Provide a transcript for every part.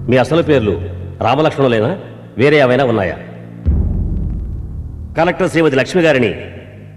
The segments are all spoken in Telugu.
మీ అసలు పేర్లు రామలక్ష్మణులేనా? వేరే ఏమైనా ఉన్నాయా? కలెక్టర్ శ్రీమతి లక్ష్మి గారిని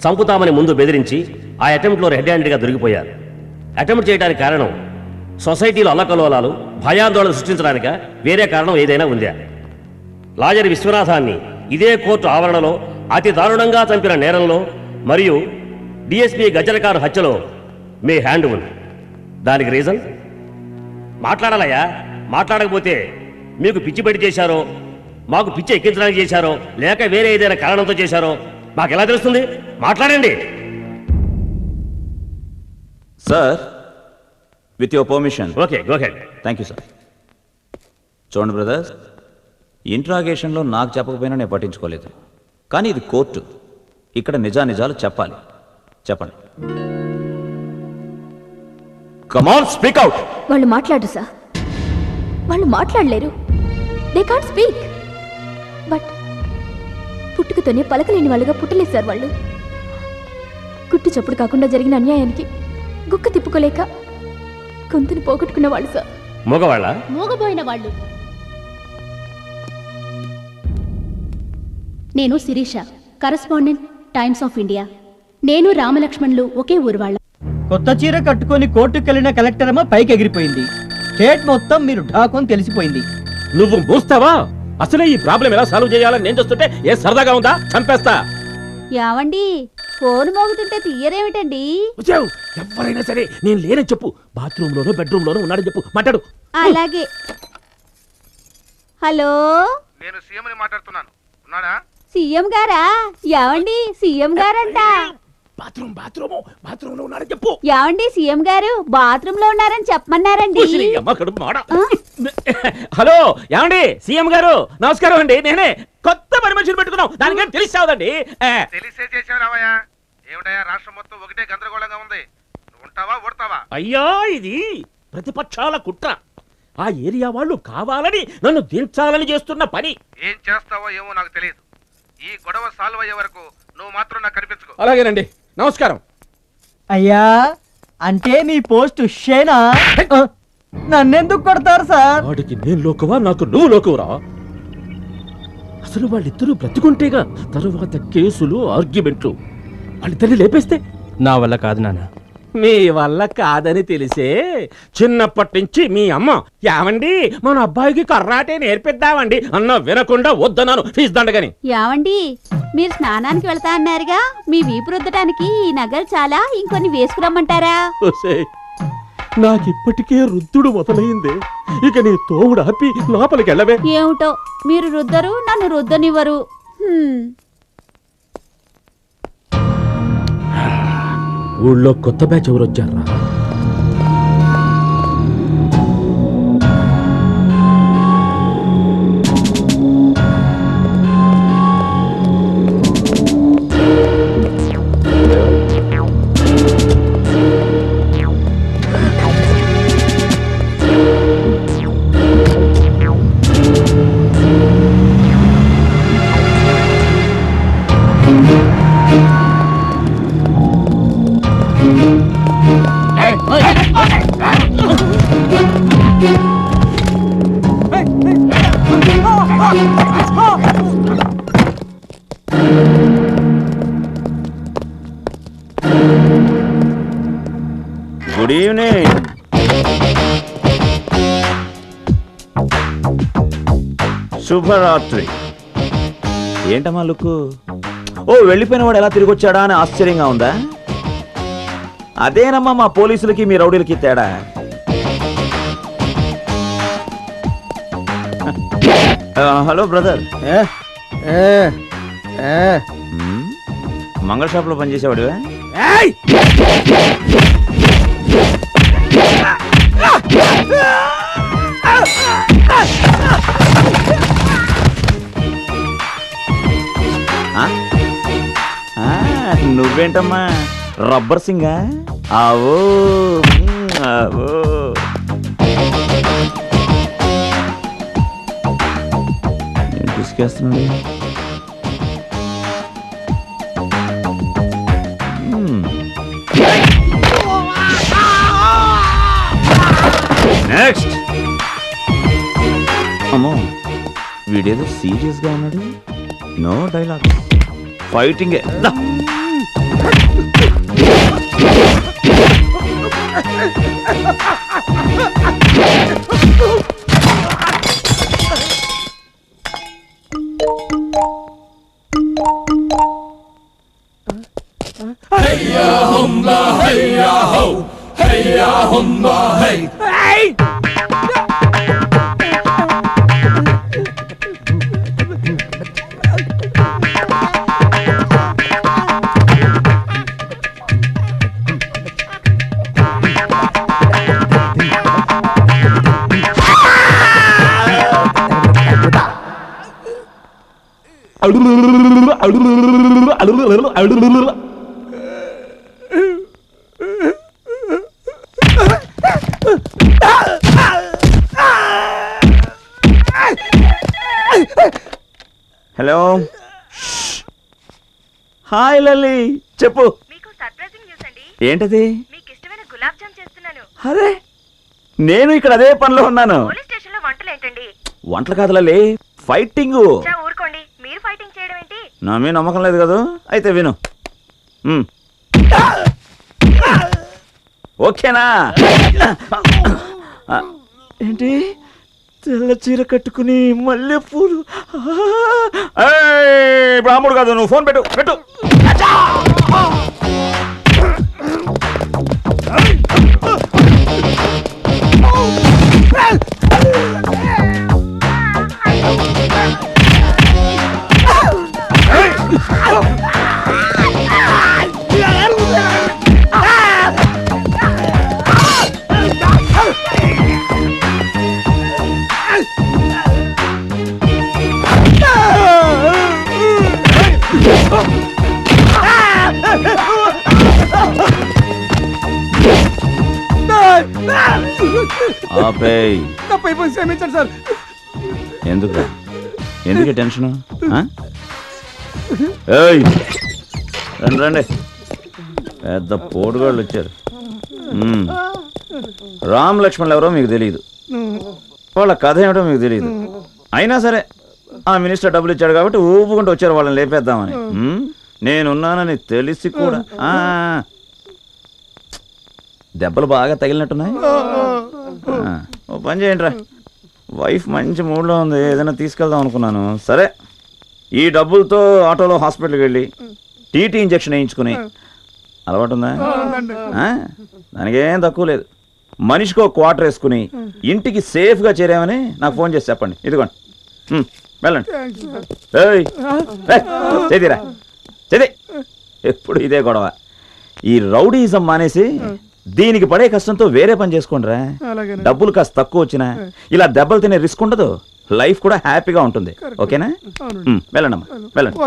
చంపుతామని ముందు బెదిరించి ఆ అటెంప్ట్లో రెడ్ హ్యాండెడ్గా దొరికిపోయారు. అటెంప్ట్ చేయడానికి కారణం సొసైటీలో అల్లకలోలాలు, భయాందోళన సృష్టించడానిక? వేరే కారణం ఏదైనా ఉందా? లాయర్ విశ్వనాథాన్ని ఇదే కోర్టు ఆవరణలో అతి దారుణంగా చంపిన నేరంలో మరియు డిఎస్పీ గజలకారు హత్యలో మీ హ్యాండ్ ఉంది. దానికి రీజన్ మాట్లాడాలయ్యా. మాట్లాడకపోతే మీకు పిచ్చి పెట్టి చేశారో, మాకు పిచ్చి ఎక్కించడానికి చేశారో, లేక వేరే ఏదైనా కారణంతో చేశారో మాకు ఎలా తెలుస్తుంది? మాట్లాడండి. Sir, with your permission. Okay, go head. Thank you sir. చూడండి బ్రదర్స్, ఇంట్రాగేషన్లో నాకు చెప్పకపోయినా నేను పట్టించుకోలేదు. కానీ ఇది కోర్టు, ఇక్కడ నిజానిజాలు చెప్పాలి. చెప్పండి. Come on, speak out. వాళ్ళు మాట్లాడరు సార్, వాళ్ళు మాట్లాడలేరు. They can't speak. బట్ పుట్టుకతోనే పలకలేని వాళ్ళుగా పుట్టలేదు సార్ వాళ్ళు. గుట్టు చప్పుడు కాకుండా జరిగిన అన్యాయానికి గుక్క తిప్పుకోలేక గొంతుని పోగొట్టుకున్న వాళ్ళు సార్. మగవాళ్ళ? మోగబోయిన వాళ్ళు. నేను Shirisha, correspondent, Times of India. నేను రామలక్ష్మణులు ఒకే ఊరు వాళ్ళ. కొత్త చీర కట్టుకొని కోర్టుకెళ్లిన కలెక్టర్ అమ్మ పైకి ఎగిరిపోయింది. స్టేట్ మొత్తం మీరు ఢాకొని తెలిసిపోయింది. నువ్వు మూస్తావా? అసలే ఈ ప్రాబ్లం ఎలా సాల్వ్ చేయాలని నేను చూస్తుంటే ఏ సరదాగా ఉందా? చంపేస్తా. యావండి, ఫోన్ మోగుతుంటే తీయరేమిటండి? ఎవరైనా సరే నేను లేనని చెప్పు. బాత్రూమ్ లోనో బెడ్రూమ్ లోనో ఉన్నాడని చెప్పు. మాట్లాడు. అలాగే. హలో, నేను సీఎం ని మాట్లాడుతున్నాను. ఉన్నాడా? సీఎం గారా? యావండి, సీఎం గారంట. బాత్రూమ్ లో ఉన్నాడని చెప్పు. యావండి, సీఎం గారు బాత్రూమ్ లో ఉన్నారని చెప్పమన్నారండి. హలో, ఏమండి? సీఎం గారు నమస్కారం అండి. నేనే కొత్త పని మనుషులు పెట్టుకున్నాం. దానికేం తెలిసి చావదండి. తెలిసే చేసావు రావయ్యా. ఏమిటయ్యా, రాష్ట్రం మొత్తం ఒకటే గందరగోళంగా ఉంది. నువ్వు ఉంటావా ఓడతావా? అయ్యా, ఇది ప్రతిపక్షాల కుట్ర. ఆ ఏరియా వాళ్ళు కావాలని నన్ను దించాలని చేస్తున్న పని. ఏం చేస్తావో ఏమో నాకు తెలియదు. ఈ గొడవ సాల్వ్ అయ్యే వరకు నువ్వు మాత్రం నాకు కనిపించుకో. అలాగేనండి, నమస్కారం. అయ్యా, అంటే మీ పోస్ట్ షేనా? నన్నెందుకు కొడతారు సార్? వాడికి నేను లోకువా, నాకు నువ్వు లోకువరా? అసలు వాళ్ళిద్దరూ బ్రతికుంటేగా తరువాత కేసులు, ఆర్గ్యుమెంట్లు. వాళ్ళిద్దరిని లేపేస్తే నా వల్ల కాదు నాన్న. మీ వల్ల కాదని తెలిసే చిన్నప్పటి నుంచి మీ అమ్మ యావండి మన అబ్బాయికి కర్రాటే నేర్పిద్దామండి అన్న వినకుండా వద్దన్నాను ఫీజు దండగని. యావండి, మీరు స్నానానికి వెళ్తా అన్నారుగా, మీ వీపు రుద్దటానికి ఈ నగలు చాలా, ఇంకొన్ని వేసుకురమ్మంటారా? నాకిప్పటికే రుద్దుడు మొదలైంది. ఇక నీ తోడు ఆపి లోపలికి వెళ్ళవే. ఏమిటో, మీరు రుద్దరు, నన్ను రుద్దనివ్వరు. ఊళ్ళో కొత్త బ్యాచ్ ఎవరు వచ్చారా? Good evening. శుభరాత్రి. ఏంటమ్మా లుక్? ఓ, వెళ్ళిపోయిన వాడు ఎలా తిరిగి వచ్చాడా అని ఆశ్చర్యంగా ఉందా? అదేనమ్మా మా పోలీసులకి మీ రౌడీలకి తేడా. హలో బ్రదర్, మంగళ షాప్ లో పనిచేసేవాడివా? నువ్వేంటమ్మా రబ్బర్ సింగా? ఆవో ఆవో. నేను తీసుకేస్తున్నాడు. నెక్స్ట్ అమ్మో వీడేదో సీరియస్గా ఉన్నాడు. నో డైలాగ్, ఫైటింగే. హలో, హాయ్ లల్లి, చెప్పు. మీకు సర్ప్రైజింగ్ న్యూస్ అండి. ఏంటది? మీకు ఇష్టమైన గులాబ్ జామ్ చేస్తున్నాను. అరే, నేను ఇక్కడ అదే పనిలో ఉన్నాను. పోలీస్ స్టేషన్ లో వంటలు ఏంటండి? వంటలు కాదు లల్లి, ఫైటింగ్. ఊరుకోండి, మీరు ఫైటింగ్ చేయడం ఏంటి? నా మీద నమ్మకం లేదు కదా, అయితే విను. ఓకేనా? ఏంటి తెల్ల చీర కట్టుకుని మల్లె పూలు? బ్రాహ్మడు కాదు, నువ్వు ఫోన్ పెట్టు పెట్టు. ఆపేయ్. క్షమించండి సార్. ఎందుకు ఎందుకు టెన్షన్? రండి రండి, పెద్ద పోటుగాళ్ళు వచ్చారు. రామ్ లక్ష్మణులు ఎవరో మీకు తెలియదు, వాళ్ళ కథ ఏమిటో మీకు తెలియదు. అయినా సరే ఆ మినిస్టర్ డబ్బులు ఇచ్చాడు కాబట్టి ఊపుకుంటూ వచ్చారు వాళ్ళని లేపేద్దామని. నేనున్నానని తెలిసి కూడా దెబ్బలు బాగా తగిలినట్టున్నాయి. ఓ పని చేయండి రా, వైఫ్ మంచి మూడ్లో ఉంది, ఏదైనా తీసుకెళ్దాం అనుకున్నాను. సరే, ఈ డబ్బులతో ఆటోలో హాస్పిటల్కి వెళ్ళి టీటీ ఇంజెక్షన్ వేయించుకుని అలవాటు ఉందా? దానికేం తక్కువ లేదు. మనిషికో క్వార్టర్ వేసుకుని ఇంటికి సేఫ్గా చేరామని నాకు ఫోన్ చేసి చెప్పండి. ఇదిగోండి, వెళ్ళండి. చేదిరా చేది, ఎప్పుడు ఇదే గొడవ. ఈ రౌడీజం మానేసి దీనికి పడే కష్టంతో వేరే పని చేసుకోండి రా. డబ్బులు కాస్త తక్కువ వచ్చినా ఇలా దెబ్బలు తినే రిస్క్ ఉండదు, లైఫ్ కూడా హ్యాపీగా ఉంటుంది. ఓకేనా? వెళ్ళండి అమ్మా, వెళ్ళండి.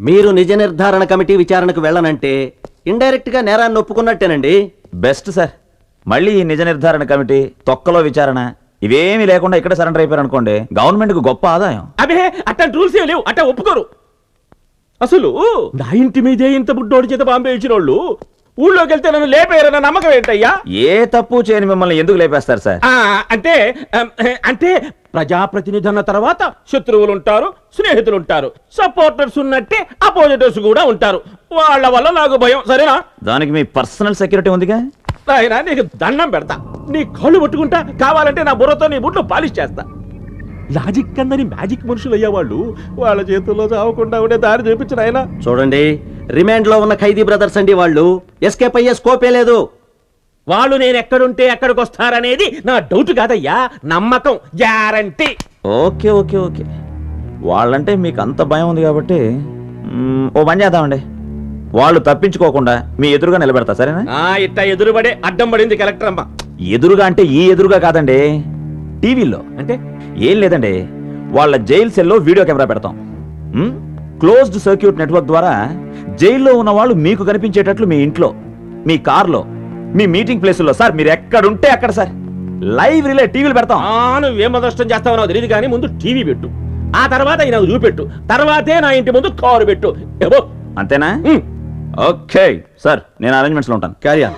మీరు నిజ నిర్ధారణ కమిటీ విచారణకు వెళ్ళనంటే ఇండైరెక్ట్ గా నేరాన్ని ఒప్పుకున్నట్టేనండి. Best sir. మళ్ళీ ఈ నిజ నిర్ధారణ కమిటీ, తొక్కలో విచారణ ఇవేమీ లేకుండా ఇక్కడ సరెండర్ అయిపోయారు అనుకోండి, గవర్నమెంట్ కు గొప్ప ఆదాయం. అబే అట్ట రూల్స్ ఏం లేవు, అట్ట ఒప్పుకోరు. అసలు నా ఇంటి మీదే ఇంత బుడ్డోడి చేత బాంబే ఇచ్చిన వాళ్ళు ఊళ్ళోకి వెళ్తే నన్ను లేపేయారన్న నమ్మకం ఏంటయ్యా? ఏ తప్పు చేయని మిమ్మల్ని ఎందుకు లేపేస్తారు సార్? అంటే అంటే ప్రజాప్రతినిధి అన్న తర్వాత శత్రువులు ఉంటారు, స్నేహితులు ఉంటారు, సపోర్టర్స్ ఉన్నట్టే అపోజిటర్స్ కూడా ఉంటారు. వాళ్ళ వల్ల నాకు భయం. సరేనా? దానికి మీ పర్సనల్ సెక్యూరిటీ ఉందిగా. ఆయన నీకు దండం పెడతా, నీ కళ్ళు పట్టుకుంటా, కావాలంటే నా బుర్రతో నీ బుట్లు పాలిష్ చేస్తా. లాజిక్ కందని మ్యాజిక్ మనుషులు అయ్యేవాళ్ళు వాళ్ళ చేతుల్లో చావకుండా ఉండే దారి చూపించిన ఆయన. చూడండి, రిమాండ్ లో ఉన్న ఖైదీ బ్రదర్స్ అండి, వాళ్ళు ఎస్కేప్ అయ్యే స్కోపే లేదు. వాళ్ళు నేను ఎక్కడుంటే ఎక్కడికి వస్తారనేది నా డౌట్ కాదయ్యా, నమ్మకం, గ్యారంటీ. ఓకే ఓకే ఓకే, వాళ్ళంటే మీకు అంత భయం ఉంది కాబట్టి ఓ పని చేద్దామండి, వాళ్ళు తప్పించుకోకుండా మీ ఎదురుగా నిలబెడతా. సరేనా? ఇట్ట ఎదురుపడే అడ్డం పడింది కలెక్టర్ అమ్మ. ఎదురుగా అంటే ఈ ఎదురుగా కాదండి, టీవీలో. అంటే ఏం లేదండి, వాళ్ళ జైలు సెల్లో వీడియో కెమెరా పెడతాం. క్లోజ్డ్ సర్క్యూట్ నెట్వర్క్ ద్వారా జైల్లో ఉన్న వాళ్ళు మీకు కనిపించేటట్లు మీ ఇంట్లో, మీ కార్లో, మీ మీటింగ్ ప్లేసుల్లో, సార్ మీరు ఎక్కడుంటే అక్కడ సార్ లైవ్ రిలే టీవీలు పెడతాం. నువ్వేం అదృష్టం చేస్తావో నాకు తెలియదు కానీ ముందు టీవీ పెట్టు, ఆ తర్వాత నాకు చూపెట్టు, తర్వాతే నా ఇంటి ముందు కారు పెట్టు. అంతేనా? ఓకే సార్, నేను అరేంజ్మెంట్స్లో ఉంటాను. Carry on.